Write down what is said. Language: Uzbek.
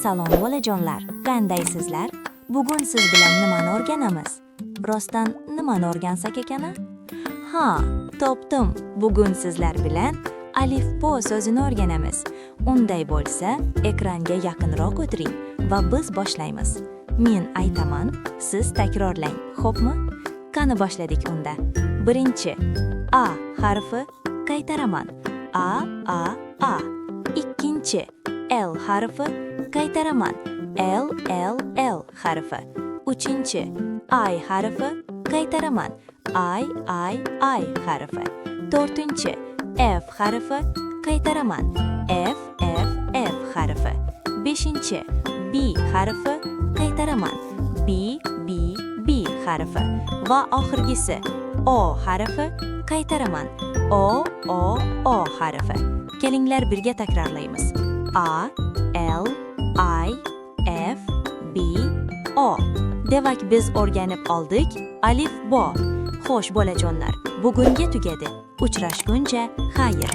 Salom bolajonlar, qandaysizlar? Bugun siz bilan nimani o'rganamiz? Rostdan nimani o'rgansak ekana? Ha, topdim. Bugun sizlar bilan alifbo so'zini o'rganamiz. Unday bo'lsa, ekranga yaqinroq o'tiring va biz boshlaymiz. Men aytaman, siz takrorlang, xo'pmi? Qani boshladik unda. Birinchi A harfi qaytaraman. A. Ikkinchi L harfi qaytaraman. L harfi. Uchinchi I harfi qaytaraman. I harfi. To'rtinchi F harfi qaytaraman. F harfi. Beshinchi B harfi qaytaraman. B harfi. Va oxirgisi O harfi qaytaraman. O harfi. Kelinglar birga takrorlaymiz. A, L, I, F, B, O. Demak biz o'rganib oldik alifbo. Xo'sh bolajonlar, bugunga tugadi. Uchrashguncha xayr.